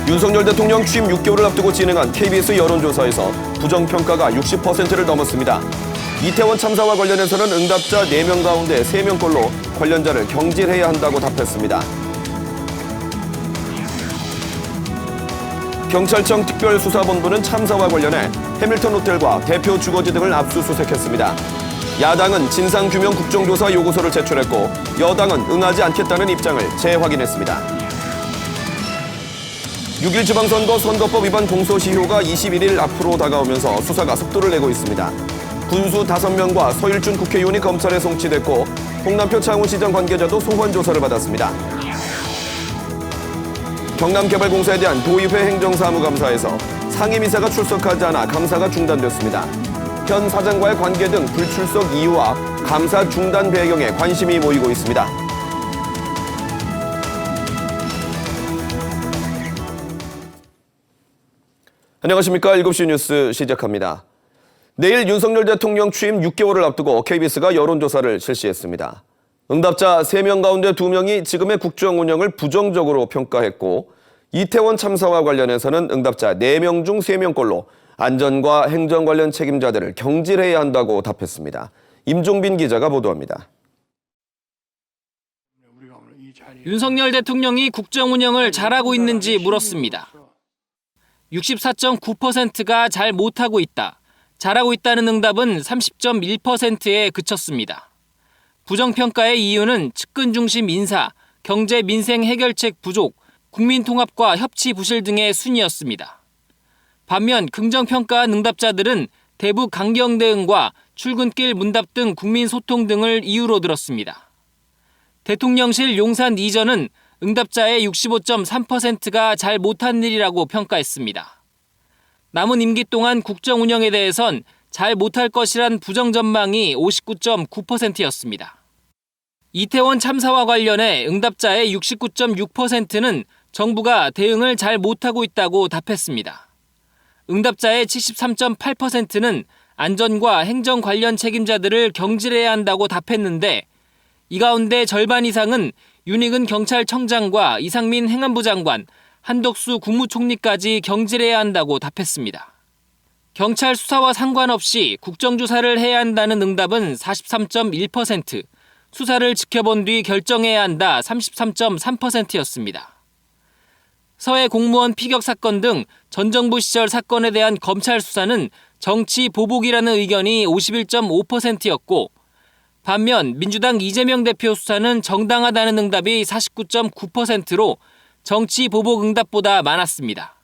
윤석열 대통령 취임 6개월을 앞두고 진행한 KBS 여론조사에서 부정평가가 60%를 넘었습니다. 이태원 참사와 관련해서는 응답자 4명 가운데 3명꼴로 관련자를 경질해야 한다고 답했습니다. 경찰청 특별수사본부는 참사와 관련해 해밀턴 호텔과 대표 주거지 등을 압수수색했습니다. 야당은 진상규명 국정조사 요구서를 제출했고 여당은 응하지 않겠다는 입장을 재확인했습니다. 6일 지방선거 선거법 위반 공소시효가 21일 앞으로 다가오면서 수사가 속도를 내고 있습니다. 군수 5명과 서일준 국회의원이 검찰에 송치됐고 홍남표 창원시장 관계자도 소환 조사를 받았습니다. 경남개발공사에 대한 도의회 행정사무감사에서 상임이사가 출석하지 않아 감사가 중단됐습니다. 현 사장과의 관계 등 불출석 이유와 감사 중단 배경에 관심이 모이고 있습니다. 안녕하십니까. 7시 뉴스 시작합니다. 내일 윤석열 대통령 취임 6개월을 앞두고 KBS가 여론조사를 실시했습니다. 응답자 3명 가운데 2명이 지금의 국정 운영을 부정적으로 평가했고 이태원 참사와 관련해서는 응답자 4명 중 3명꼴로 안전과 행정 관련 책임자들을 경질해야 한다고 답했습니다. 임종빈 기자가 보도합니다. 윤석열 대통령이 국정 운영을 잘하고 있는지 물었습니다. 64.9%가 잘 못하고 있다. 잘하고 있다는 응답은 30.1%에 그쳤습니다. 부정평가의 이유는 측근 중심 인사, 경제 민생 해결책 부족, 국민 통합과 협치 부실 등의 순이었습니다. 반면 긍정평가한 응답자들은 대북 강경 대응과 출근길 문답 등 국민 소통 등을 이유로 들었습니다. 대통령실 용산 이전은 응답자의 65.3%가 잘 못한 일이라고 평가했습니다. 남은 임기 동안 국정 운영에 대해선 잘 못할 것이란 부정 전망이 59.9%였습니다. 이태원 참사와 관련해 응답자의 69.6%는 정부가 대응을 잘 못하고 있다고 답했습니다. 응답자의 73.8%는 안전과 행정 관련 책임자들을 경질해야 한다고 답했는데 이 가운데 절반 이상은 윤익은 경찰청장과 이상민 행안부 장관, 한덕수 국무총리까지 경질해야 한다고 답했습니다. 경찰 수사와 상관없이 국정조사를 해야 한다는 응답은 43.1%, 수사를 지켜본 뒤 결정해야 한다 33.3%였습니다. 서해 공무원 피격 사건 등 전 정부 시절 사건에 대한 검찰 수사는 정치 보복이라는 의견이 51.5%였고 반면 민주당 이재명 대표 수사는 정당하다는 응답이 49.9%로 정치 보복 응답보다 많았습니다.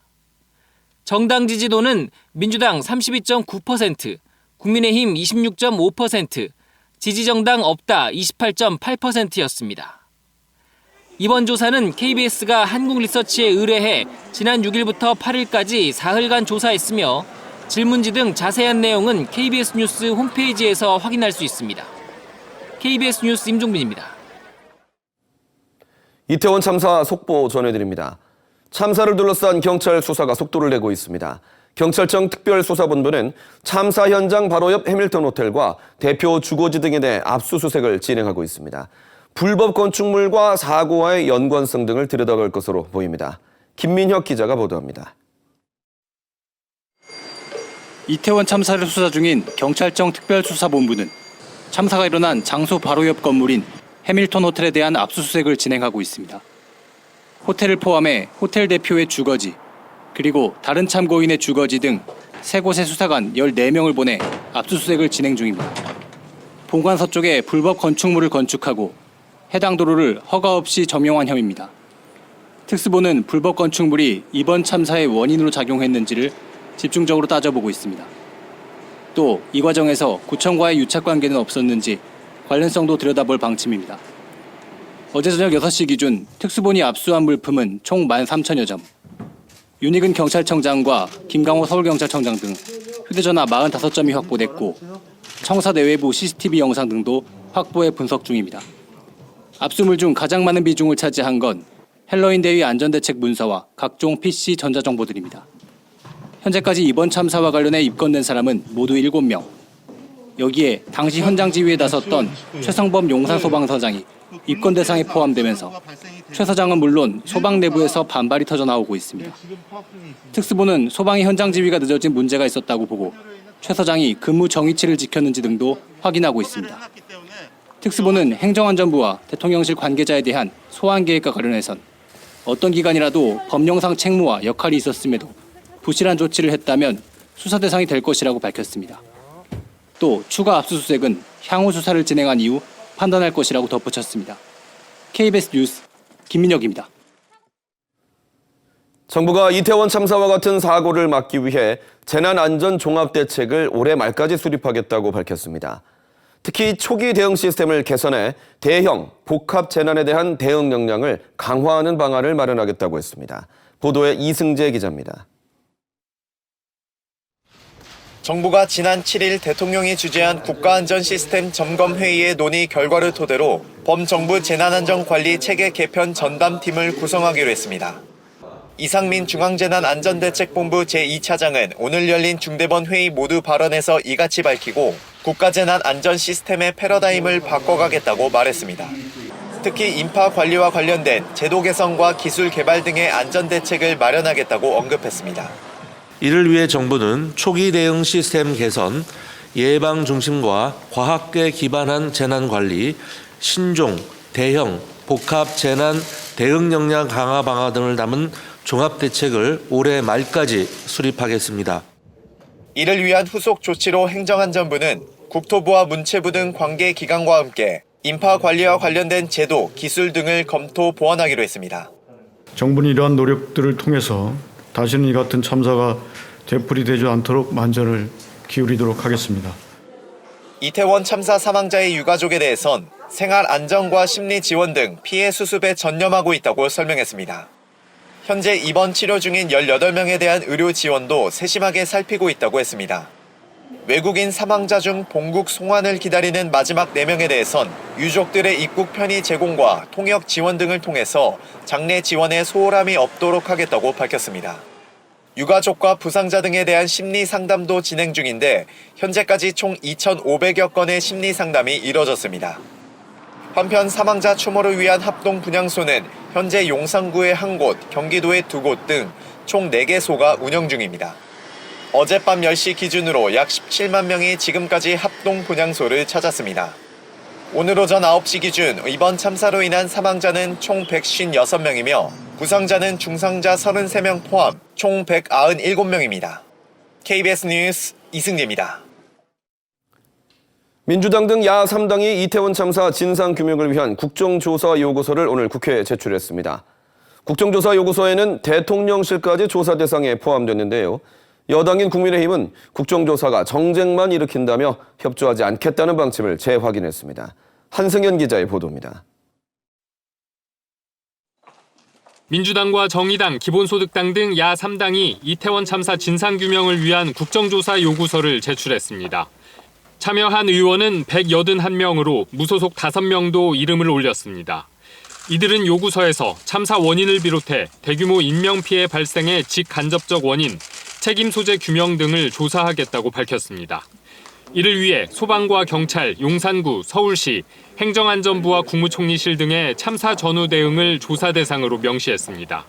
정당 지지도는 민주당 32.9%, 국민의힘 26.5%, 지지정당 없다 28.8%였습니다. 이번 조사는 KBS가 한국리서치에 의뢰해 지난 6일부터 8일까지 사흘간 조사했으며 질문지 등 자세한 내용은 KBS 뉴스 홈페이지에서 확인할 수 있습니다. KBS 뉴스 임종빈입니다. 이태원 참사 속보 전해드립니다. 참사를 둘러싼 경찰 수사가 속도를 내고 있습니다. 경찰청 특별수사본부는 참사 현장 바로 옆 해밀턴 호텔과 대표 주거지 등에 대해 압수수색을 진행하고 있습니다. 불법 건축물과 사고와의 연관성 등을 들여다볼 것으로 보입니다. 김민혁 기자가 보도합니다. 이태원 참사를 수사 중인 경찰청 특별수사본부는 참사가 일어난 장소 바로 옆 건물인 해밀턴 호텔에 대한 압수수색을 진행하고 있습니다. 호텔을 포함해 호텔 대표의 주거지, 그리고 다른 참고인의 주거지 등 3곳의 수사관 14명을 보내 압수수색을 진행 중입니다. 본관서 쪽에 불법 건축물을 건축하고 해당 도로를 허가 없이 점용한 혐의입니다. 특수본은 불법 건축물이 이번 참사의 원인으로 작용했는지를 집중적으로 따져보고 있습니다. 또 이 과정에서 구청과의 유착관계는 없었는지 관련성도 들여다볼 방침입니다. 어제 저녁 6시 기준 특수본이 압수한 물품은 총 13,000여 점. 윤익은 경찰청장과 김강호 서울경찰청장 등 휴대전화 45점이 확보됐고 청사 내외부 CCTV 영상 등도 확보해 분석 중입니다. 압수물 중 가장 많은 비중을 차지한 건 헬로윈 대위 안전대책 문서와 각종 PC 전자정보들입니다. 현재까지 이번 참사와 관련해 입건된 사람은 모두 7명. 여기에 당시 현장 지휘에 나섰던 최성범 용산소방서장이 입건 대상에 포함되면서 최 사장은 물론 소방 내부에서 반발이 터져 나오고 있습니다. 특수부는 소방의 현장 지휘가 늦어진 문제가 있었다고 보고 최 사장이 근무 정의치를 지켰는지 등도 확인하고 있습니다. 특수부는 행정안전부와 대통령실 관계자에 대한 소환 계획과 관련해선 어떤 기관이라도 법령상 책무와 역할이 있었음에도 부실한 조치를 했다면 수사 대상이 될 것이라고 밝혔습니다. 또 추가 압수수색은 향후 수사를 진행한 이후 판단할 것이라고 덧붙였습니다. KBS 뉴스 김민혁입니다. 정부가 이태원 참사와 같은 사고를 막기 위해 재난안전종합대책을 올해 말까지 수립하겠다고 밝혔습니다. 특히 초기 대응 시스템을 개선해 대형, 복합 재난에 대한 대응 역량을 강화하는 방안을 마련하겠다고 했습니다. 보도에 이승재 기자입니다. 정부가 지난 7일 대통령이 주재한 국가안전시스템 점검회의의 논의 결과를 토대로 범정부 재난안전관리 체계 개편 전담팀을 구성하기로 했습니다. 이상민 중앙재난안전대책본부 제2차장은 오늘 열린 중대본 회의 모두 발언에서 이같이 밝히고 국가재난안전시스템의 패러다임을 바꿔가겠다고 말했습니다. 특히 인파 관리와 관련된 제도 개선과 기술 개발 등의 안전대책을 마련하겠다고 언급했습니다. 이를 위해 정부는 초기 대응 시스템 개선, 예방 중심과 과학에 기반한 재난 관리, 신종, 대형, 복합 재난 대응 역량 강화 방안 등을 담은 종합 대책을 올해 말까지 수립하겠습니다. 이를 위한 후속 조치로 행정안전부는 국토부와 문체부 등 관계 기관과 함께 인파 관리와 관련된 제도, 기술 등을 검토 보완하기로 했습니다. 정부는 이러한 노력들을 통해서 다시는 이 같은 참사가 되풀이되지 않도록 만전을 기울이도록 하겠습니다. 이태원 참사 사망자의 유가족에 대해선 생활 안정과 심리 지원 등 피해 수습에 전념하고 있다고 설명했습니다. 현재 입원 치료 중인 18명에 대한 의료 지원도 세심하게 살피고 있다고 했습니다. 외국인 사망자 중 본국 송환을 기다리는 마지막 4명에 대해선 유족들의 입국 편의 제공과 통역 지원 등을 통해서 장례 지원에 소홀함이 없도록 하겠다고 밝혔습니다. 유가족과 부상자 등에 대한 심리 상담도 진행 중인데 현재까지 총 2,500여 건의 심리 상담이 이뤄졌습니다. 한편 사망자 추모를 위한 합동 분향소는 현재 용산구의 1곳, 경기도의 2곳 등 총 4개소가 운영 중입니다. 어젯밤 10시 기준으로 약 17만 명이 지금까지 합동 분향소를 찾았습니다. 오늘 오전 9시 기준 이번 참사로 인한 사망자는 총 156명이며 부상자는 중상자 33명 포함 총 197명입니다. KBS 뉴스 이승재입니다. 민주당 등 야 3당이 이태원 참사 진상규명을 위한 국정조사 요구서를 오늘 국회에 제출했습니다. 국정조사 요구서에는 대통령실까지 조사 대상에 포함됐는데요. 여당인 국민의힘은 국정조사가 정쟁만 일으킨다며 협조하지 않겠다는 방침을 재확인했습니다. 한승현 기자의 보도입니다. 민주당과 정의당, 기본소득당 등 야 3당이 이태원 참사 진상규명을 위한 국정조사 요구서를 제출했습니다. 참여한 의원은 181명으로 무소속 5명도 이름을 올렸습니다. 이들은 요구서에서 참사 원인을 비롯해 대규모 인명피해 발생의 직간접적 원인, 책임 소재 규명 등을 조사하겠다고 밝혔습니다. 이를 위해 소방과 경찰, 용산구, 서울시, 행정안전부와 국무총리실 등의 참사 전후 대응을 조사 대상으로 명시했습니다.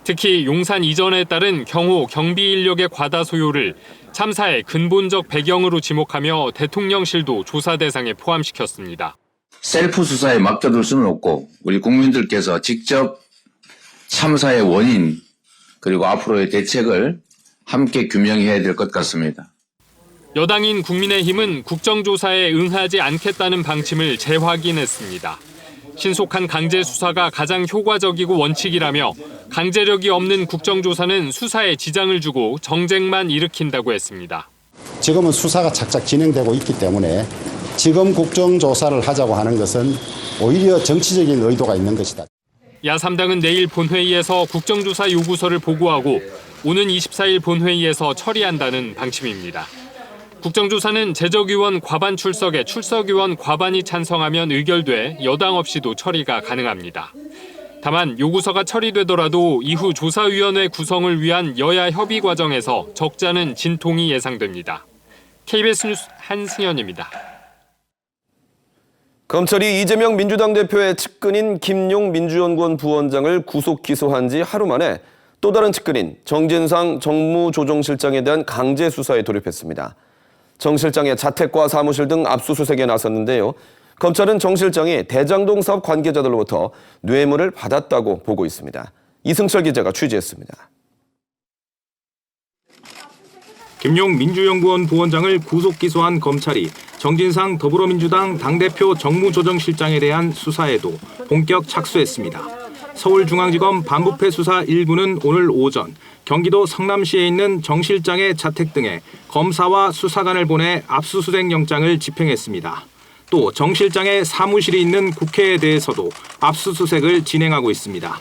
특히 용산 이전에 따른 경호, 경비 인력의 과다 소요를 참사의 근본적 배경으로 지목하며 대통령실도 조사 대상에 포함시켰습니다. 셀프 수사에 맡겨둘 수는 없고 우리 국민들께서 직접 참사의 원인 그리고 앞으로의 대책을 함께 규명해야 될 것 같습니다. 여당인 국민의힘은 국정조사에 응하지 않겠다는 방침을 재확인했습니다. 신속한 강제 수사가 가장 효과적이고 원칙이라며 강제력이 없는 국정조사는 수사에 지장을 주고 정쟁만 일으킨다고 했습니다. 지금은 수사가 착착 진행되고 있기 때문에 지금 국정조사를 하자고 하는 것은 오히려 정치적인 의도가 있는 것이다. 야 3당은 내일 본회의에서 국정조사 요구서를 보고하고 오는 24일 본회의에서 처리한다는 방침입니다. 국정조사는 재적의원 과반 출석에 출석의원 과반이 찬성하면 의결돼 여당 없이도 처리가 가능합니다. 다만 요구서가 처리되더라도 이후 조사위원회 구성을 위한 여야 협의 과정에서 적잖은 진통이 예상됩니다. KBS 뉴스 한승현입니다. 검찰이 이재명 민주당 대표의 측근인 김용 민주연구원 부원장을 구속 기소한 지 하루 만에 또 다른 측근인 정진상 정무조정실장에 대한 강제 수사에 돌입했습니다. 정 실장의 자택과 사무실 등 압수수색에 나섰는데요. 검찰은 정 실장이 대장동 사업 관계자들로부터 뇌물을 받았다고 보고 있습니다. 이승철 기자가 취재했습니다. 김용 민주연구원 부원장을 구속 기소한 검찰이 정진상 더불어민주당 당대표 정무조정실장에 대한 수사에도 본격 착수했습니다. 서울중앙지검 반부패 수사 1부는 오늘 오전 경기도 성남시에 있는 정 실장의 자택 등에 검사와 수사관을 보내 압수수색 영장을 집행했습니다. 또 정 실장의 사무실이 있는 국회에 대해서도 압수수색을 진행하고 있습니다.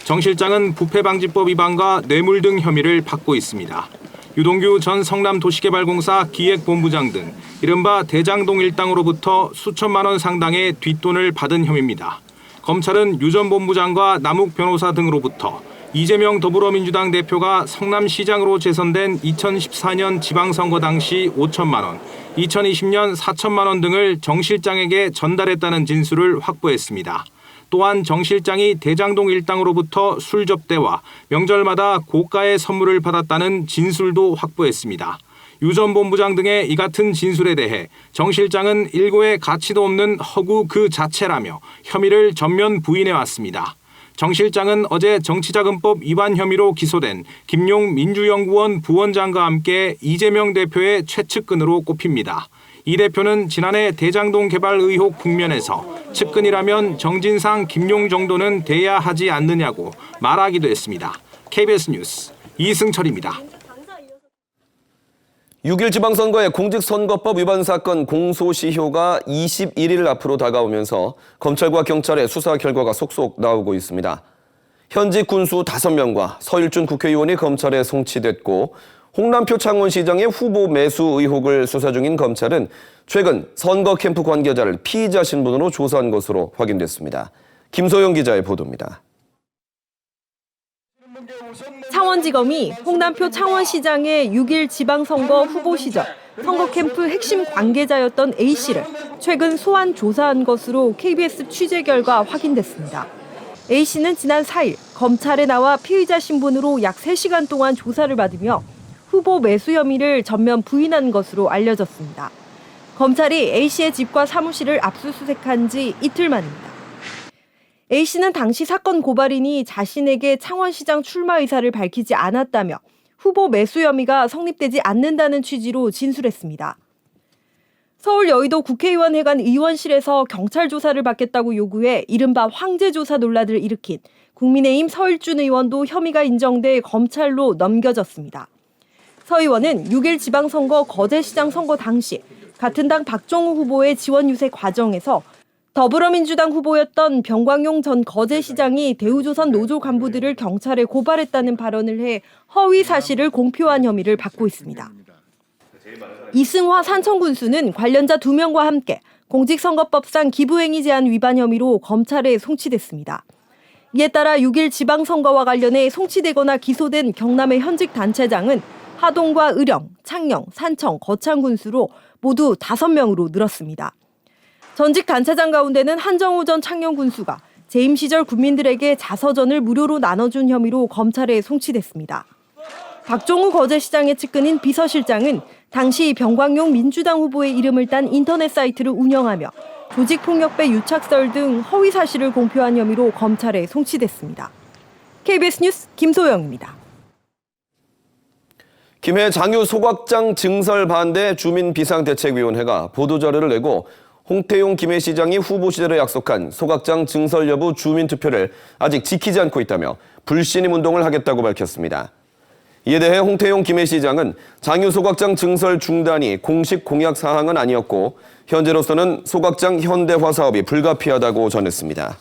정 실장은 부패방지법 위반과 뇌물 등 혐의를 받고 있습니다. 유동규 전 성남도시개발공사 기획본부장 등 이른바 대장동 일당으로부터 수천만 원 상당의 뒷돈을 받은 혐의입니다. 검찰은 유 전 본부장과 남욱 변호사 등으로부터 이재명 더불어민주당 대표가 성남시장으로 재선된 2014년 지방선거 당시 5천만 원, 2020년 4천만 원 등을 정 실장에게 전달했다는 진술을 확보했습니다. 또한 정 실장이 대장동 일당으로부터 술 접대와 명절마다 고가의 선물을 받았다는 진술도 확보했습니다. 유 전 본부장 등의 이 같은 진술에 대해 정 실장은 일고의 가치도 없는 허구 그 자체라며 혐의를 전면 부인해왔습니다. 정 실장은 어제 정치자금법 위반 혐의로 기소된 김용 민주연구원 부원장과 함께 이재명 대표의 최측근으로 꼽힙니다. 이 대표는 지난해 대장동 개발 의혹 국면에서 측근이라면 정진상, 김용 정도는 돼야 하지 않느냐고 말하기도 했습니다. KBS 뉴스 이승철입니다. 6일 지방선거의 공직선거법 위반 사건 공소시효가 21일 앞으로 다가오면서 검찰과 경찰의 수사 결과가 속속 나오고 있습니다. 현직 군수 5명과 서일준 국회의원이 검찰에 송치됐고 홍남표 창원시장의 후보 매수 의혹을 수사 중인 검찰은 최근 선거 캠프 관계자를 피의자 신분으로 조사한 것으로 확인됐습니다. 김소영 기자의 보도입니다. 창원지검이 홍남표 창원시장의 6일 지방선거 후보 시절 선거 캠프 핵심 관계자였던 A씨를 최근 소환 조사한 것으로 KBS 취재 결과 확인됐습니다. A씨는 지난 4일 검찰에 나와 피의자 신분으로 약 3시간 동안 조사를 받으며 후보 매수 혐의를 전면 부인한 것으로 알려졌습니다. 검찰이 A씨의 집과 사무실을 압수수색한 지 이틀 만입니다. A씨는 당시 사건 고발인이 자신에게 창원시장 출마 의사를 밝히지 않았다며 후보 매수 혐의가 성립되지 않는다는 취지로 진술했습니다. 서울 여의도 국회의원 회관 의원실에서 경찰 조사를 받겠다고 요구해 이른바 황제 조사 논란을 일으킨 국민의힘 서일준 의원도 혐의가 인정돼 검찰로 넘겨졌습니다. 서 의원은 6일 지방선거 거제시장 선거 당시 같은 당 박종우 후보의 지원 유세 과정에서 더불어민주당 후보였던 병광용 전 거제시장이 대우조선 노조 간부들을 경찰에 고발했다는 발언을 해 허위 사실을 공표한 혐의를 받고 있습니다. 이승화 산청군수는 관련자 2명과 함께 공직선거법상 기부행위 제한 위반 혐의로 검찰에 송치됐습니다. 이에 따라 6일 지방선거와 관련해 송치되거나 기소된 경남의 현직 단체장은 하동과 의령, 창녕, 산청, 거창군수로 모두 5명으로 늘었습니다. 전직 단체장 가운데는 한정우 전 창녕군수가 재임 시절 군민들에게 자서전을 무료로 나눠준 혐의로 검찰에 송치됐습니다. 박종우 거제시장의 측근인 비서실장은 당시 병광용 민주당 후보의 이름을 딴 인터넷 사이트를 운영하며 조직폭력배 유착설 등 허위 사실을 공표한 혐의로 검찰에 송치됐습니다. KBS 뉴스 김소영입니다. 김해 장유 소각장 증설 반대 주민비상대책위원회가 보도자료를 내고 홍태용 김해시장이 후보 시절에 약속한 소각장 증설 여부 주민투표를 아직 지키지 않고 있다며 불신임 운동을 하겠다고 밝혔습니다. 이에 대해 홍태용 김해시장은 장유 소각장 증설 중단이 공식 공약 사항은 아니었고 현재로서는 소각장 현대화 사업이 불가피하다고 전했습니다.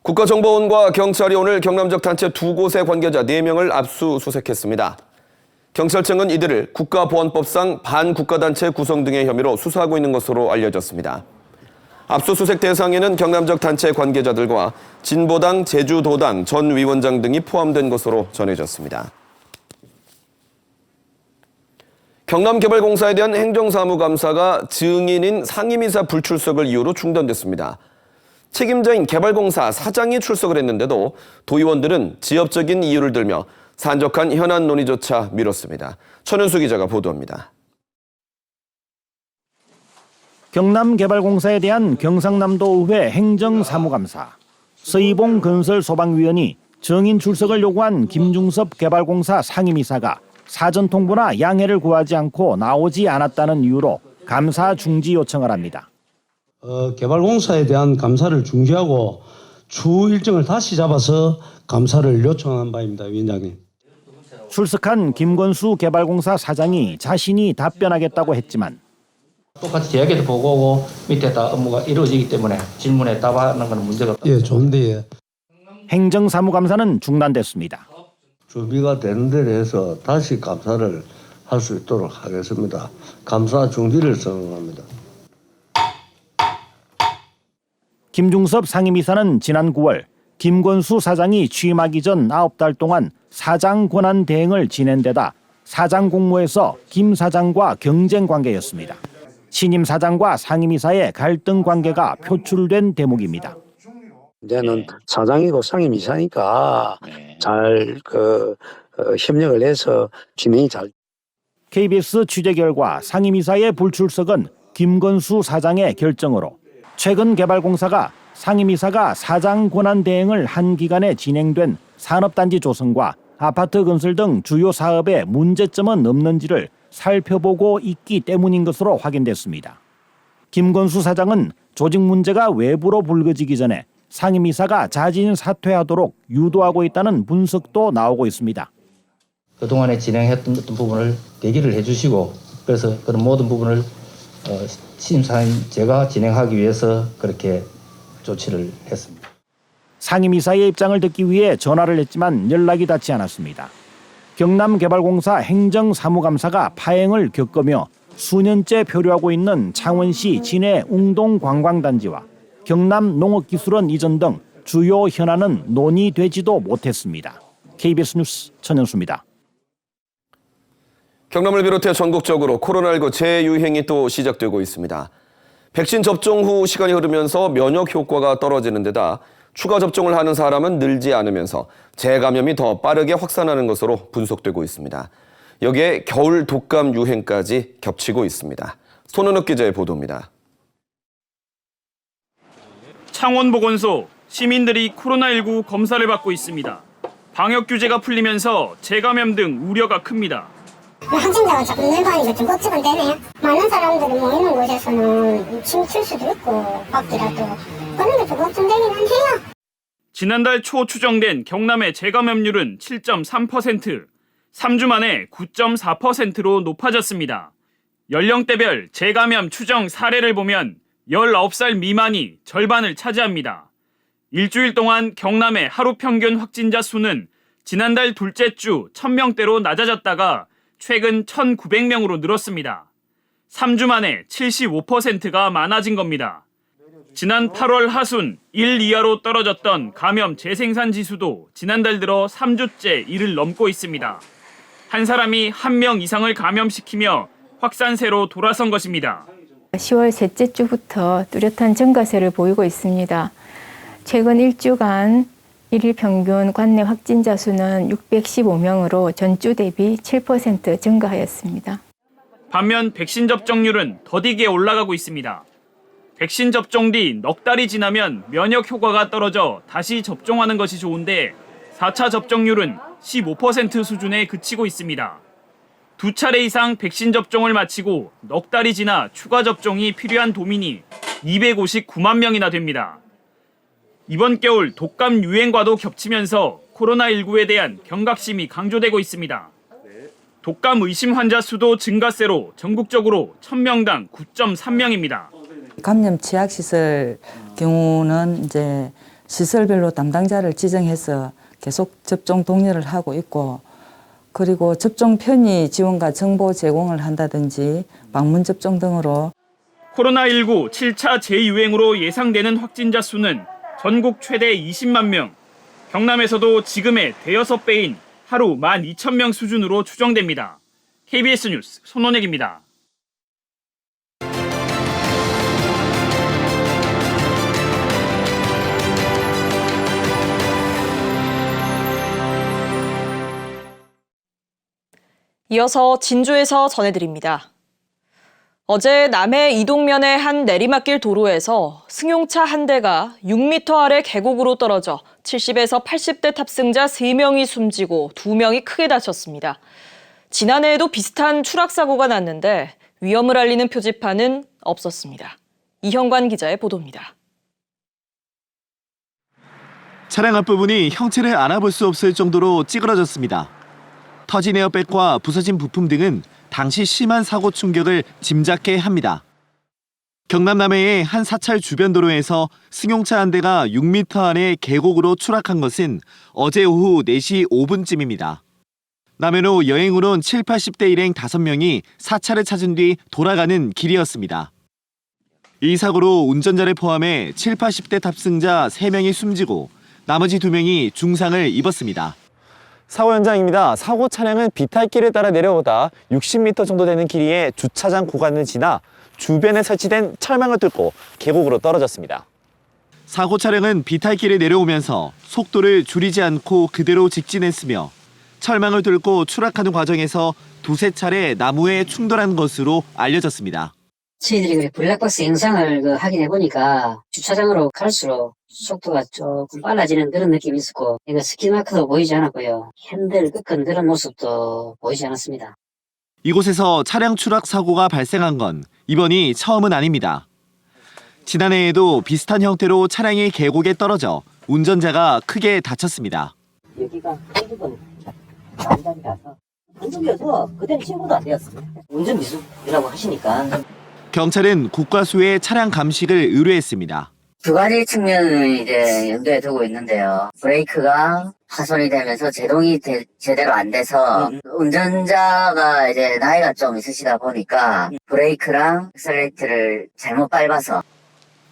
국가정보원과 경찰이 오늘 경남적 단체 2곳의 관계자 4명을 압수수색했습니다. 경찰청은 이들을 국가보안법상 반국가단체 구성 등의 혐의로 수사하고 있는 것으로 알려졌습니다. 압수수색 대상에는 경남적 단체 관계자들과 진보당 제주도당 전 위원장 등이 포함된 것으로 전해졌습니다. 경남개발공사에 대한 행정사무감사가 증인인 상임이사 불출석을 이유로 중단됐습니다. 책임자인 개발공사 사장이 출석을 했는데도 도의원들은 지역적인 이유를 들며 산적한 현안 논의조차 미뤘습니다. 천윤수 기자가 보도합니다. 경남개발공사에 대한 경상남도의회 행정사무감사. 서희봉 건설소방위원이 증인 출석을 요구한 김중섭 개발공사 상임이사가 사전 통보나 양해를 구하지 않고 나오지 않았다는 이유로 감사 중지 요청을 합니다. 개발공사에 대한 감사를 중지하고 추후 일정을 다시 잡아서 감사를 요청한 바입니다, 위원장님. 출석한 김건수 개발공사 사장이 자신이 답변하겠다고 했지만 똑같이 지역에도 보고 오고 밑에 다 업무가 이루어지기 때문에 질문에 답하는 건 문제가 없다. 예, 좋은데. 행정사무감사는 중단됐습니다. 준비가 되는 데 대해서 다시 감사를 할 수 있도록 하겠습니다. 감사 중지를 선언합니다. 김중섭 상임이사는 지난 9월 김건수 사장이 취임하기 전 9달 동안 사장 권한 대행을 지낸 데다 사장 공모에서 김 사장과 경쟁 관계였습니다. 신임 사장과 상임이사의 갈등 관계가 표출된 대목입니다. 이제는 사장이고 상임이사니까 잘 협력을 해서 진행이 잘. KBS 취재 결과 상임이사의 불출석은 김건수 사장의 결정으로 최근 개발공사가 상임이사가 사장 권한 대행을 한 기간에 진행된 산업단지 조성과 아파트 건설 등 주요 사업에 문제점은 없는지를 살펴보고 있기 때문인 것으로 확인됐습니다. 김건수 사장은 조직 문제가 외부로 불거지기 전에 상임이사가 자진 사퇴하도록 유도하고 있다는 분석도 나오고 있습니다. 그동안에 진행했던 부분을 대기를 해주시고 그래서 그런 모든 부분을 신임사인 제가 진행하기 위해서 그렇게 조치를 했습니다. 상임이사의 입장을 듣기 위해 전화를 했지만 연락이 닿지 않았습니다. 경남개발공사 행정사무감사가 파행을 겪으며 수년째 표류하고 있는 창원시 진해 웅동 관광단지와 경남 농업기술원 이전 등 주요 현안은 논의되지도 못했습니다. KBS 뉴스 천영수입니다. 경남을 비롯해 전국적으로 코로나19 재유행이 또 시작되고 있습니다. 백신 접종 후 시간이 흐르면서 면역 효과가 떨어지는 데다 추가 접종을 하는 사람은 늘지 않으면서 재감염이 더 빠르게 확산하는 것으로 분석되고 있습니다. 여기에 겨울 독감 유행까지 겹치고 있습니다. 손은욱 기자의 보도입니다. 창원보건소, 시민들이 코로나19 검사를 받고 있습니다. 방역 규제가 풀리면서 재감염 등 우려가 큽니다. 확진자가 자꾸 늘어나니까 좀 걱정은 되네요. 많은 사람들이 모이는 곳에서는 침칠 수도 있고 밖이라도 그런 게 좀 걱정되긴 해요. 지난달 초 추정된 경남의 재감염률은 7.3%, 3주 만에 9.4%로 높아졌습니다. 연령대별 재감염 추정 사례를 보면 19살 미만이 절반을 차지합니다. 일주일 동안 경남의 하루 평균 확진자 수는 지난달 둘째 주 1000명대로 낮아졌다가 최근 1900명으로 늘었습니다. 3주 만에 75%가 많아진 겁니다. 지난 8월 하순 1 이하로 떨어졌던 감염 재생산 지수도 지난달 들어 3주째 1을 넘고 있습니다. 한 사람이 1명 이상을 감염시키며 확산세로 돌아선 것입니다. 10월 셋째 주부터 뚜렷한 증가세를 보이고 있습니다. 최근 일주간 일일 평균 관내 확진자 수는 615명으로 전주 대비 7% 증가하였습니다. 반면 백신 접종률은 더디게 올라가고 있습니다. 백신 접종 뒤 넉 달이 지나면 면역 효과가 떨어져 다시 접종하는 것이 좋은데 4차 접종률은 15% 수준에 그치고 있습니다. 2차례 이상 백신 접종을 마치고 넉 달이 지나 추가 접종이 필요한 도민이 259만 명이나 됩니다. 이번 겨울 독감 유행과도 겹치면서 코로나19에 대한 경각심이 강조되고 있습니다. 독감 의심 환자 수도 증가세로 전국적으로 1000명당 9.3명입니다. 감염 취약 시설 경우는 이제 시설별로 담당자를 지정해서 계속 접종 독려를 하고 있고, 그리고 접종 편의 지원과 정보 제공을 한다든지 방문 접종 등으로 코로나19 7차 재유행으로 예상되는 확진자 수는 전국 최대 20만 명, 경남에서도 지금의 대여섯 배인 하루 12,000명 수준으로 추정됩니다. KBS 뉴스 손원혁입니다. 이어서 진주에서 전해드립니다. 어제 남해 이동면의 한 내리막길 도로에서 승용차 한 대가 6m 아래 계곡으로 떨어져 70에서 80대 탑승자 3명이 숨지고 2명이 크게 다쳤습니다. 지난해에도 비슷한 추락사고가 났는데 위험을 알리는 표지판은 없었습니다. 이형관 기자의 보도입니다. 차량 앞부분이 형체를 알아볼 수 없을 정도로 찌그러졌습니다. 터진 에어백과 부서진 부품 등은 당시 심한 사고 충격을 짐작케 합니다. 경남 남해의 한 사찰 주변 도로에서 승용차 한 대가 6m 안에 계곡으로 추락한 것은 어제 오후 4시 5분쯤입니다. 남해로 여행으로 온 7, 80대 일행 5명이 사찰을 찾은 뒤 돌아가는 길이었습니다. 이 사고로 운전자를 포함해 7, 80대 탑승자 3명이 숨지고 나머지 2명이 중상을 입었습니다. 사고 현장입니다. 사고 차량은 비탈길을 따라 내려오다 60m 정도 되는 길이의 주차장 구간을 지나 주변에 설치된 철망을 뚫고 계곡으로 떨어졌습니다. 사고 차량은 비탈길에 내려오면서 속도를 줄이지 않고 그대로 직진했으며 철망을 뚫고 추락하는 과정에서 두세 차례 나무에 충돌한 것으로 알려졌습니다. 저희들이 블랙박스 영상을 확인해 보니까 주차장으로 갈수록 속도가 조금 빨라지는 그런 느낌이 있었고, 이거 스키마크도 보이지 않았고요. 핸들 끄끈 그런 모습도 보이지 않았습니다. 이곳에서 차량 추락 사고가 발생한 건 이번이 처음은 아닙니다. 지난해에도 비슷한 형태로 차량이 계곡에 떨어져 운전자가 크게 다쳤습니다. 여기가 한두번 난장이라서 한두번이어서 그때는 신고도 안 되었습니다. 운전미숙이라고 하시니까. 경찰은 국과수에 차량 감식을 의뢰했습니다. 두 가지 측면을 이제 염두에 두고 있는데요. 브레이크가 파손이 되면서 제동이 제대로 안 돼서 운전자가 이제 나이가 좀 있으시다 보니까 브레이크랑 엑셀레이터를 잘못 밟아서.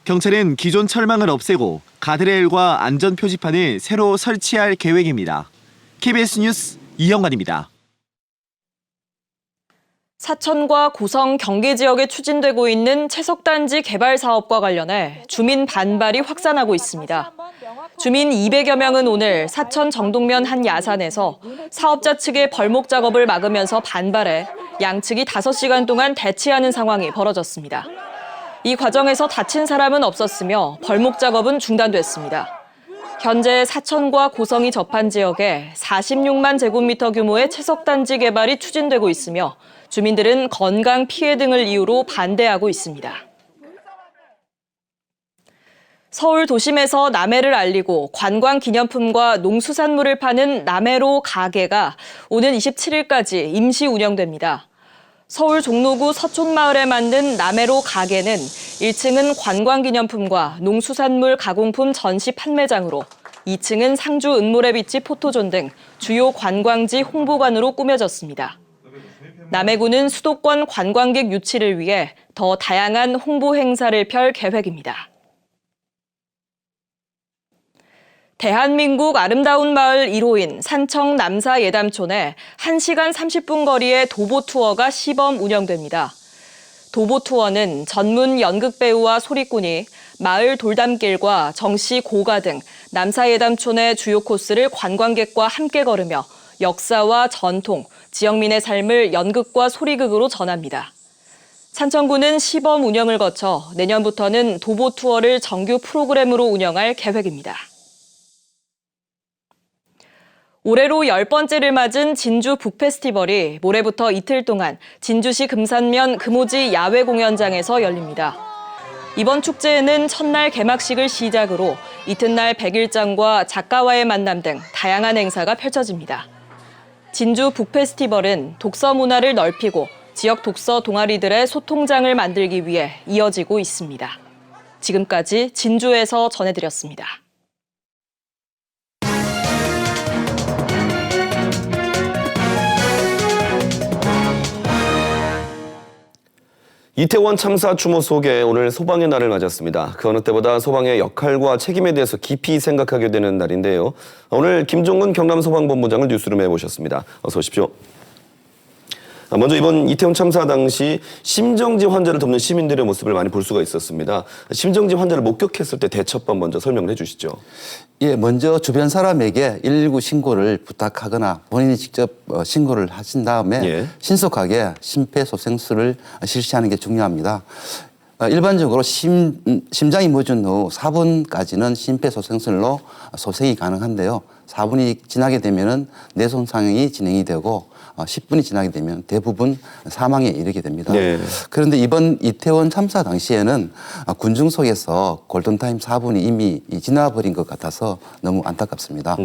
경찰은 기존 철망을 없애고 가드레일과 안전 표지판을 새로 설치할 계획입니다. KBS 뉴스 이형관입니다. 사천과 고성 경계 지역에 추진되고 있는 채석단지 개발 사업과 관련해 주민 반발이 확산하고 있습니다. 주민 200여 명은 오늘 사천 정동면 한 야산에서 사업자 측의 벌목 작업을 막으면서 반발해 양측이 5시간 동안 대치하는 상황이 벌어졌습니다. 이 과정에서 다친 사람은 없었으며 벌목 작업은 중단됐습니다. 현재 사천과 고성이 접한 지역에 46만 제곱미터 규모의 채석단지 개발이 추진되고 있으며 주민들은 건강 피해 등을 이유로 반대하고 있습니다. 서울 도심에서 남해를 알리고 관광 기념품과 농수산물을 파는 남해로 가게가 오는 27일까지 임시 운영됩니다. 서울 종로구 서촌마을에 만든 남해로 가게는 1층은 관광 기념품과 농수산물 가공품 전시 판매장으로 2층은 상주 은모래 비치 포토존 등 주요 관광지 홍보관으로 꾸며졌습니다. 남해구는 수도권 관광객 유치를 위해 더 다양한 홍보 행사를 펼 계획입니다. 대한민국 아름다운 마을 1호인 산청 남사 예담촌에 1시간 30분 거리의 도보 투어가 시범 운영됩니다. 도보 투어는 전문 연극 배우와 소리꾼이 마을 돌담길과 정시 고가 등 남사 예담촌의 주요 코스를 관광객과 함께 걸으며 역사와 전통, 지역민의 삶을 연극과 소리극으로 전합니다. 산청구는 시범 운영을 거쳐 내년부터는 도보 투어를 정규 프로그램으로 운영할 계획입니다. 올해로 10번째를 맞은 진주 북페스티벌이 모레부터 이틀 동안 진주시 금산면 금오지 야외 공연장에서 열립니다. 이번 축제에는 첫날 개막식을 시작으로 이튿날 백일장과 작가와의 만남 등 다양한 행사가 펼쳐집니다. 진주 북페스티벌은 독서 문화를 넓히고 지역 독서 동아리들의 소통장을 만들기 위해 이어지고 있습니다. 지금까지 진주에서 전해드렸습니다. 이태원 참사 추모 속에 오늘 소방의 날을 맞았습니다. 그 어느 때보다 소방의 역할과 책임에 대해서 깊이 생각하게 되는 날인데요. 오늘 김종근 경남소방본부장을 뉴스룸에 모셨습니다. 어서 오십시오. 먼저 이번 이태원 참사 당시 심정지 환자를 돕는 시민들의 모습을 많이 볼 수가 있었습니다. 심정지 환자를 목격했을 때 대처법 먼저 설명을 해주시죠. 예, 먼저 주변 사람에게 119 신고를 부탁하거나 본인이 직접 신고를 하신 다음에 신속하게 심폐소생술을 실시하는 게 중요합니다. 일반적으로 심장이 멎은 후 4분까지는 심폐소생술로 소생이 가능한데요. 4분이 지나게 되면은 뇌손 상황이 진행이 되고 10분이 지나게 되면 대부분 사망에 이르게 됩니다. 그런데 이번 이태원 참사 당시에는 군중 속에서 골든타임 4분이 이미 지나버린 것 같아서 너무 안타깝습니다.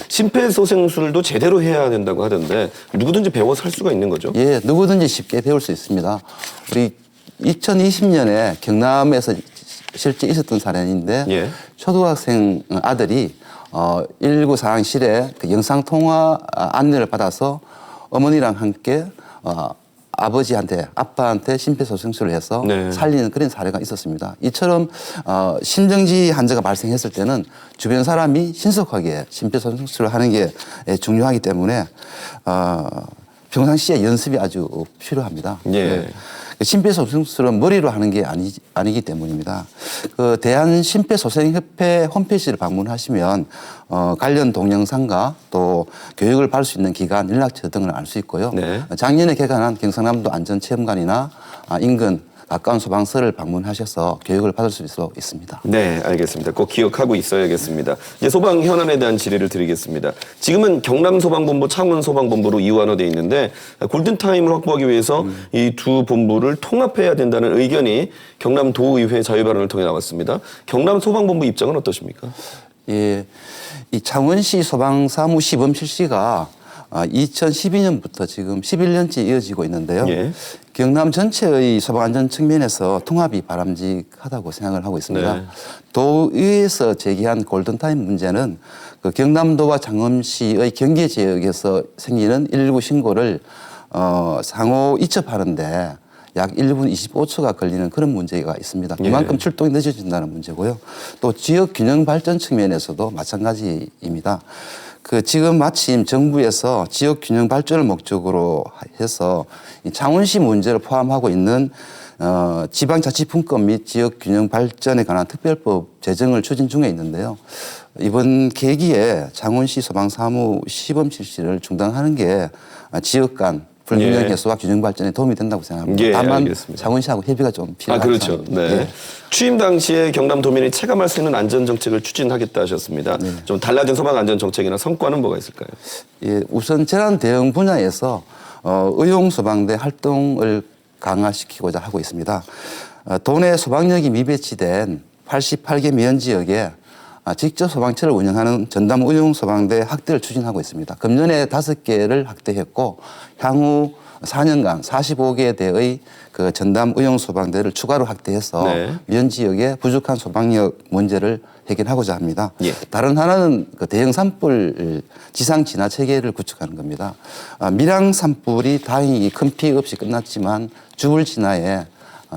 심폐소생술도 제대로 해야 된다고 하던데 누구든지 배워서 할 수가 있는 거죠? 예, 누구든지 쉽게 배울 수 있습니다. 우리 2020년에 경남에서 실제 있었던 사례인데 초등학생 아들이 119 상황실에 그 영상통화 안내를 받아서 어머니랑 함께 아빠한테 심폐소생술을 해서 살리는 그런 사례가 있었습니다. 이처럼 심정지 환자가 발생했을 때는 주변 사람이 신속하게 심폐소생술을 하는 게 중요하기 때문에 평상시에 연습이 아주 필요합니다. 심폐소생술은 머리로 하는 게 아니기 때문입니다. 그 대한심폐소생협회 홈페이지를 방문하시면 관련 동영상과 또 교육을 받을 수 있는 기관, 연락처 등을 알 수 있고요. 작년에 개관한 경상남도 안전체험관이나 인근 가까운 소방서를 방문하셔서 교육을 받을 수 있습니다. 네, 알겠습니다. 꼭 기억하고 있어야겠습니다. 이제 소방 현안에 대한 질의를 드리겠습니다. 지금은 경남소방본부, 창원소방본부로 이완화되어 있는데 골든타임을 확보하기 위해서 이 두 본부를 통합해야 된다는 의견이 경남도의회 자유발언을 통해 나왔습니다. 경남소방본부 입장은 어떠십니까? 예, 이 창원시 소방사무 시범 실시가 2012년부터 지금 11년째 이어지고 있는데요. 경남 전체의 소방안전 측면에서 통합이 바람직하다고 생각을 하고 있습니다. 도의회에서 제기한 골든타임 문제는 그 경남도와 창원시의 경계 지역에서 생기는 119 신고를 상호 이첩하는데 약 1분 25초가 걸리는 그런 문제가 있습니다. 그만큼 출동이 늦어진다는 문제고요. 또 지역 균형 발전 측면에서도 마찬가지입니다. 지금 마침 정부에서 지역 균형 발전을 목적으로 해서 창원시 문제를 포함하고 있는 지방자치분권 및 지역 균형 발전에 관한 특별법 제정을 추진 중에 있는데요. 이번 계기에 창원시 소방사무 시범 실시를 중단하는 게 지역 간 불균형 해소와 균형 발전에 도움이 된다고 생각합니다. 다만 알겠습니다. 창원시하고 협의가 좀 필요하죠. 그렇죠. 취임 당시에 경남도민이 체감할 수 있는 안전정책을 추진하겠다 하셨습니다. 좀 달라진 소방안전정책이나 성과는 뭐가 있을까요? 예, 우선 재난 대응 분야에서 의용소방대 활동을 강화시키고자 하고 있습니다. 도내 소방력이 미배치된 88개 면지역에 직접 소방차를 운영하는 전담 의용소방대 확대를 추진하고 있습니다. 금년에 5개를 확대했고 향후 4년간 45개 대의 그 전담 의용소방대를 추가로 확대해서 면지역의 부족한 소방력 문제를 해결하고자 합니다. 다른 하나는 그 대형 산불 지상 진화 체계를 구축하는 겁니다. 밀양 산불이 다행히 큰 피해 없이 끝났지만 주불 진화에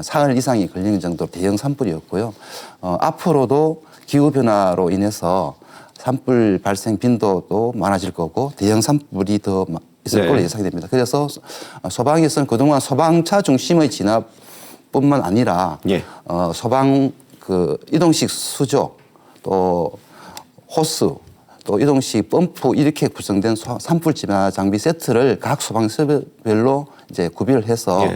사흘 이상이 걸리는 정도로 대형 산불이었고요. 앞으로도 기후변화로 인해서 산불 발생 빈도도 많아질 거고 대형 산불이 더 있을 걸로 예상이 됩니다. 그래서 소방에서는 그동안 소방차 중심의 진압뿐만 아니라 소방 이동식 수조 또 호스 또 이동식 펌프 이렇게 구성된 산불 진화 장비 세트를 각 소방서별로 이제 구비를 해서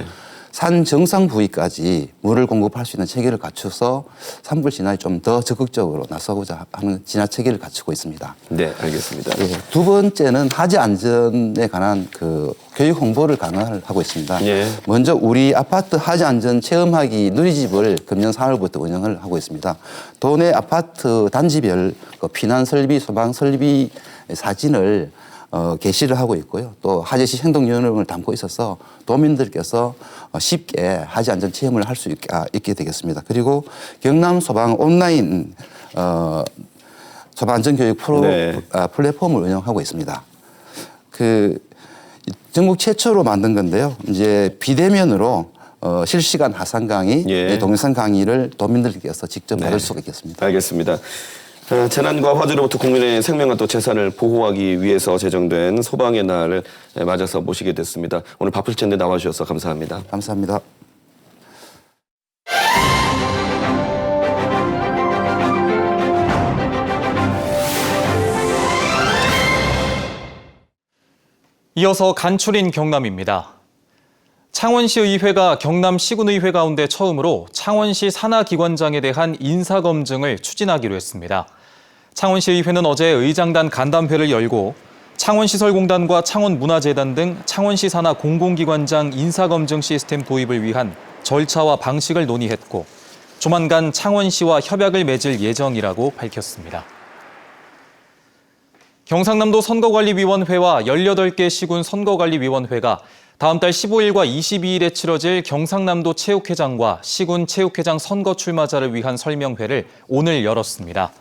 산 정상 부위까지 물을 공급할 수 있는 체계를 갖춰서 산불 진화에 좀 더 적극적으로 나서고자 하는 진화 체계를 갖추고 있습니다. 네, 알겠습니다. 두 번째는 하지 안전에 관한 그 교육 홍보를 강화하고 있습니다. 먼저 우리 아파트 하지 안전 체험하기 누리집을 금년 4월부터 운영을 하고 있습니다. 도내 아파트 단지별 피난 설비, 소방 설비 사진을 게시를 하고 있고요. 또 하재시 행동 요령을 담고 있어서 도민들께서 쉽게 하지 안전 체험을 할 수 있게 되겠습니다. 그리고 경남 소방 온라인 소방 안전 교육 플랫폼을 운영하고 있습니다. 전국 최초로 만든 건데요. 이제 비대면으로 실시간 하상 강의, 동영상 강의를 도민들께서 직접 받을 수가 있겠습니다. 알겠습니다. 재난과 화재로부터 국민의 생명과 또 재산을 보호하기 위해서 제정된 소방의 날을 맞아서 모시게 됐습니다. 오늘 바쁠 텐데 나와주셔서 감사합니다. 감사합니다. 이어서 간추린 경남입니다. 창원시 의회가 경남 시군의회 가운데 처음으로 창원시 산하기관장에 대한 인사검증을 추진하기로 했습니다. 창원시 의회는 어제 의장단 간담회를 열고 창원시설공단과 창원문화재단 등 창원시 산하 공공기관장 인사검증 시스템 도입을 위한 절차와 방식을 논의했고 조만간 창원시와 협약을 맺을 예정이라고 밝혔습니다. 경상남도 선거관리위원회와 18개 시군 선거관리위원회가 다음 달 15일과 22일에 치러질 경상남도 체육회장과 시군 체육회장 선거 출마자를 위한 설명회를 오늘 열었습니다.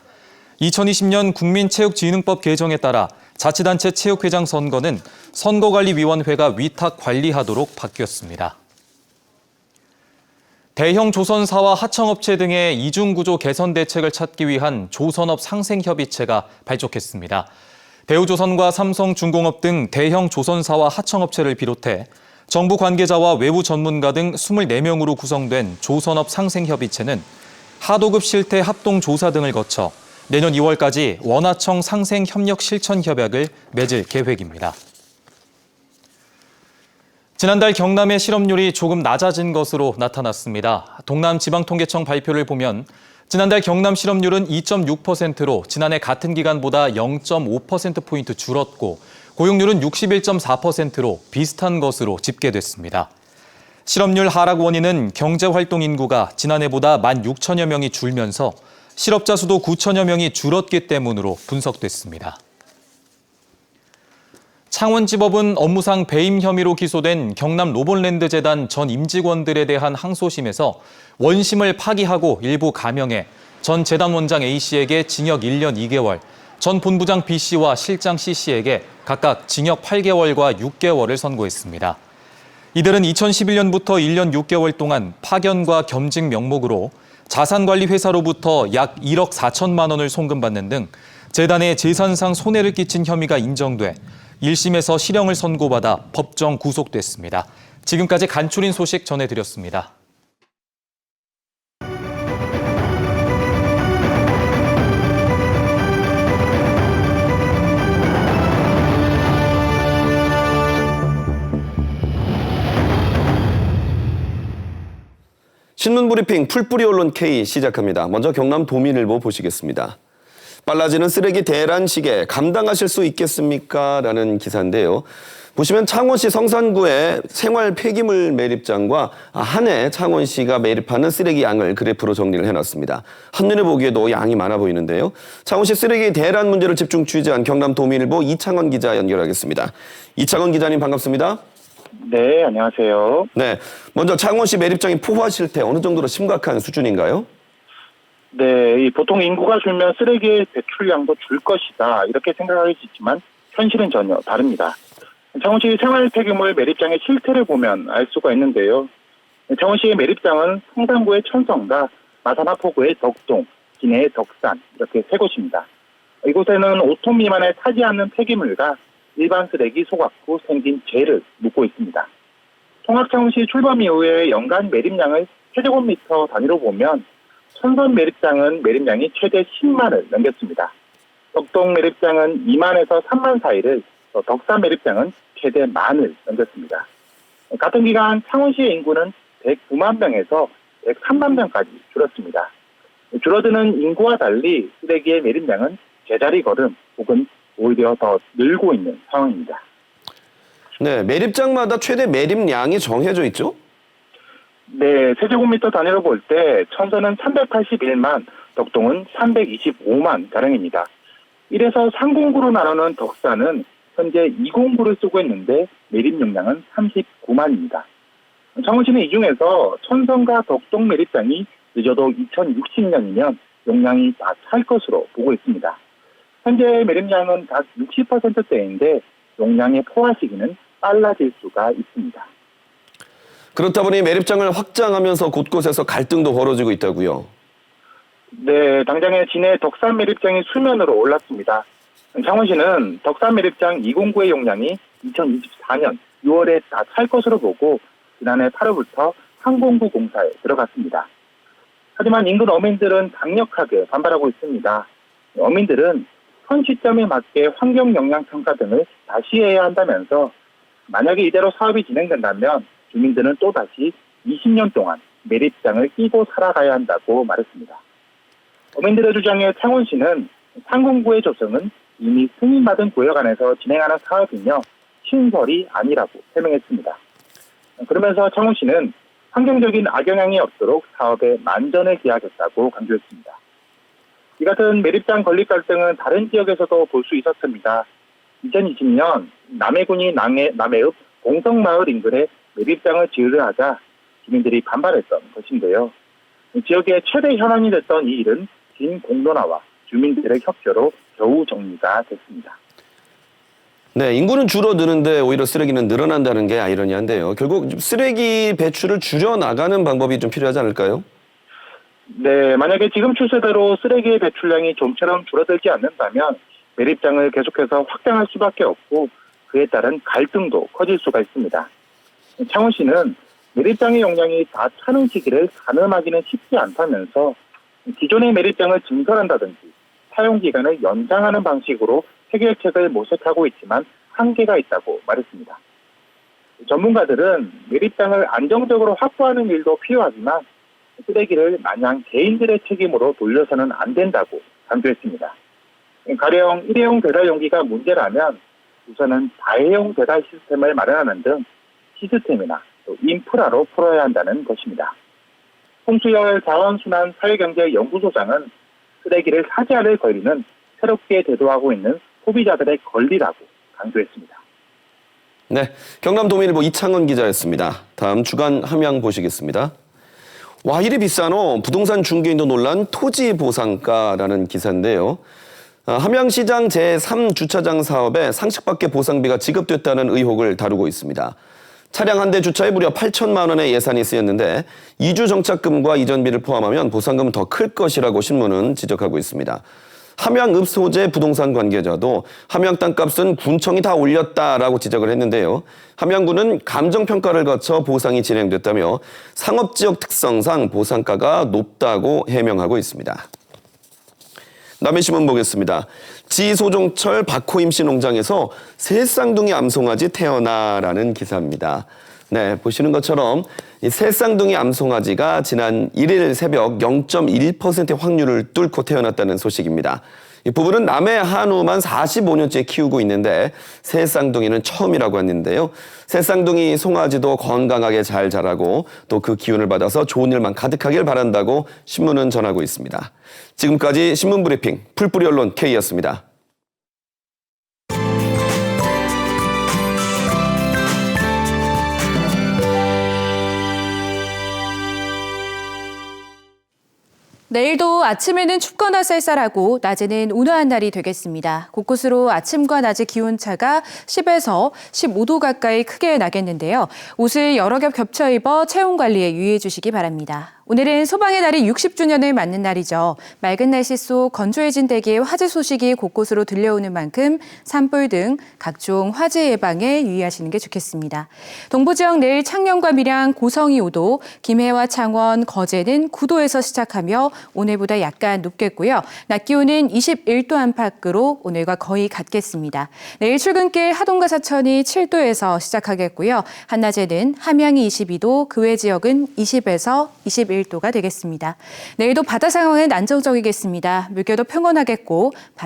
2020년 국민체육진흥법 개정에 따라 자치단체 체육회장 선거는 선거관리위원회가 위탁 관리하도록 바뀌었습니다. 대형 조선사와 하청업체 등의 이중구조 개선 대책을 찾기 위한 조선업 상생협의체가 발족했습니다. 대우조선과 삼성중공업 등 대형 조선사와 하청업체를 비롯해 정부 관계자와 외부 전문가 등 24명으로 구성된 조선업 상생협의체는 하도급 실태 합동조사 등을 거쳐 내년 2월까지 원하청 상생협력실천협약을 맺을 계획입니다. 지난달 경남의 실업률이 조금 낮아진 것으로 나타났습니다. 동남지방통계청 발표를 보면 지난달 경남 실업률은 2.6%로 지난해 같은 기간보다 0.5%포인트 줄었고 고용률은 61.4%로 비슷한 것으로 집계됐습니다. 실업률 하락 원인은 경제활동 인구가 지난해보다 16,000여 명이 줄면서 실업자 수도 9,000여 명이 줄었기 때문으로 분석됐습니다. 창원지법은 업무상 배임 혐의로 기소된 경남 로봇랜드 재단 전 임직원들에 대한 항소심에서 원심을 파기하고 일부 감형해 전 재단 원장 A씨에게 징역 1년 2개월, 전 본부장 B씨와 실장 C씨에게 각각 징역 8개월과 6개월을 선고했습니다. 이들은 2011년부터 1년 6개월 동안 파견과 겸직 명목으로 자산관리회사로부터 약 1억 4천만 원을 송금받는 등 재단에 재산상 손해를 끼친 혐의가 인정돼 1심에서 실형을 선고받아 법정 구속됐습니다. 지금까지 간추린 소식 전해드렸습니다. 신문브리핑 풀뿌리 언론 K 시작합니다. 먼저 경남 도민일보 보시겠습니다. 빨라지는 쓰레기 대란 시계 감당하실 수 있겠습니까? 라는 기사인데요. 보시면 창원시 성산구의 생활 폐기물 매립장과 한 해 창원시가 매립하는 쓰레기 양을 그래프로 정리를 해놨습니다. 한눈에 보기에도 양이 많아 보이는데요. 창원시 쓰레기 대란 문제를 집중 취재한 경남 도민일보 이창원 기자 연결하겠습니다. 이창원 기자님 반갑습니다. 네, 안녕하세요. 네, 먼저 창원시 매립장이 포화 실태 어느 정도로 심각한 수준인가요? 네, 보통 인구가 줄면 쓰레기의 배출량도 줄 것이다 이렇게 생각할 수 있지만 현실은 전혀 다릅니다. 창원시 생활 폐기물 매립장의 실태를 보면 알 수가 있는데요. 창원시의 매립장은 성산구의 천성과 마산 하포구의 덕동, 진해의 덕산 이렇게 세 곳입니다. 이곳에는 5톤 미만에 타지 않는 폐기물과 일반 쓰레기 소각 후 생긴 재를 묻고 있습니다. 통합창원시 출범 이후에 연간 매립량을 세제곱미터 단위로 보면 천선 매립장은 매립량이 최대 10만을 넘겼습니다. 덕동 매립장은 2만에서 3만 사이를, 덕산 매립장은 최대 만을 넘겼습니다. 같은 기간 창원시의 인구는 109만 명에서 103만 명까지 줄었습니다. 줄어드는 인구와 달리 쓰레기의 매립량은 제자리 걸음 혹은 오히려 더 늘고 있는 상황입니다. 네, 매립장마다 최대 매립량이 정해져 있죠? 네, 세제곱미터 단위로 볼 때 천선은 381만, 덕동은 325만 가량입니다. 이래서 상공구로 나누는 덕산은 현재 2공구를 쓰고 있는데 매립 용량은 39만입니다. 창원시는 이 중에서 천선과 덕동 매립장이 늦어도 2060년이면 용량이 다 찰 것으로 보고 있습니다. 현재 매립량은 각 60%대인데 용량의 포화 시기는 빨라질 수가 있습니다. 그렇다 보니 매립장을 확장하면서 곳곳에서 갈등도 벌어지고 있다고요? 네, 당장의 진해 덕산 매립장이 수면으로 올랐습니다. 창원시는 덕산 매립장 209의 용량이 2024년 6월에 다 찰 것으로 보고 지난해 8월부터 항공부 공사에 들어갔습니다. 하지만 인근 어민들은 강력하게 반발하고 있습니다. 어민들은 현 시점에 맞게 환경 영향 평가 등을 다시 해야 한다면서 만약에 이대로 사업이 진행된다면 주민들은 또다시 20년 동안 매립장을 끼고 살아가야 한다고 말했습니다. 어민들의 주장에 창원시는 상공구의 조성은 이미 승인받은 구역 안에서 진행하는 사업이며 신설이 아니라고 설명했습니다. 그러면서 창원시는 환경적인 악영향이 없도록 사업에 만전을 기하겠다고 강조했습니다. 이 같은 매립장 건립 갈등은 다른 지역에서도 볼 수 있었습니다. 2020년 남해군이 남해읍 공성마을 인근에 매립장을 지으려 하자 주민들이 반발했던 것인데요. 지역의 최대 현안이 됐던 이 일은 긴 공론화와 주민들의 협조로 겨우 정리가 됐습니다. 네, 인구는 줄어드는데 오히려 쓰레기는 늘어난다는 게 아이러니한데요. 결국 쓰레기 배출을 줄여나가는 방법이 좀 필요하지 않을까요? 네, 만약에 지금 추세대로 쓰레기의 배출량이 좀처럼 줄어들지 않는다면 매립장을 계속해서 확장할 수밖에 없고 그에 따른 갈등도 커질 수가 있습니다. 창원시는 매립장의 용량이 다 차는 시기를 가늠하기는 쉽지 않다면서 기존의 매립장을 증설한다든지 사용기간을 연장하는 방식으로 해결책을 모색하고 있지만 한계가 있다고 말했습니다. 전문가들은 매립장을 안정적으로 확보하는 일도 필요하지만 쓰레기를 마냥 개인들의 책임으로 돌려서는 안 된다고 강조했습니다. 가령 일회용 배달 용기가 문제라면 우선은 다회용 배달 시스템을 마련하는 등 시스템이나 또 인프라로 풀어야 한다는 것입니다. 홍수열 자원순환 사회경제연구소장은 쓰레기를 사지 않을 권리는 새롭게 대두하고 있는 소비자들의 권리라고 강조했습니다. 네, 경남 동일보 이창원 기자였습니다. 다음 주간 함양 보시겠습니다. 와, 이리 비싸노? 부동산 중개인도 놀란 토지 보상가라는 기사인데요. 함양시장 제3주차장 사업에 상식밖의 보상비가 지급됐다는 의혹을 다루고 있습니다. 차량 한 대 주차에 무려 8천만 원의 예산이 쓰였는데 2주 정착금과 이전비를 포함하면 보상금은 더 클 것이라고 신문은 지적하고 있습니다. 함양읍 소재 부동산 관계자도 함양 땅값은 군청이 다 올렸다라고 지적을 했는데요. 함양군은 감정평가를 거쳐 보상이 진행됐다며 상업지역 특성상 보상가가 높다고 해명하고 있습니다. 남의 신문 보겠습니다. 지소종철 박호임씨 농장에서 새 쌍둥이 암송아지 태어나라는 기사입니다. 네, 보시는 것처럼 이 새 쌍둥이 암송아지가 지난 1일 새벽 0.1%의 확률을 뚫고 태어났다는 소식입니다. 이 부부는 남해 한우만 45년째 키우고 있는데 새 쌍둥이는 처음이라고 했는데요. 새 쌍둥이 송아지도 건강하게 잘 자라고 또 그 기운을 받아서 좋은 일만 가득하길 바란다고 신문은 전하고 있습니다. 지금까지 신문브리핑 풀뿌리 언론 K였습니다. 내일도 아침에는 춥거나 쌀쌀하고 낮에는 온화한 날이 되겠습니다. 곳곳으로 아침과 낮의 기온차가 10에서 15도 가까이 크게 나겠는데요. 옷을 여러 겹 겹쳐 입어 체온 관리에 유의해 주시기 바랍니다. 오늘은 소방의 날이 60주년을 맞는 날이죠. 맑은 날씨 속 건조해진 대기의 화재 소식이 곳곳으로 들려오는 만큼 산불 등 각종 화재 예방에 유의하시는 게 좋겠습니다. 동부 지역 내일 창녕과 밀양, 고성이 5도, 김해와 창원, 거제는 9도에서 시작하며 오늘보다 약간 높겠고요. 낮 기온은 21도 안팎으로 오늘과 거의 같겠습니다. 내일 출근길 하동과 사천이 7도에서 시작하겠고요. 한낮에는 함양이 22도, 그 외 지역은 20에서 21도가 되겠습니다. 내일도 바다 상황은 안정적이겠습니다. 물결도 평온하겠고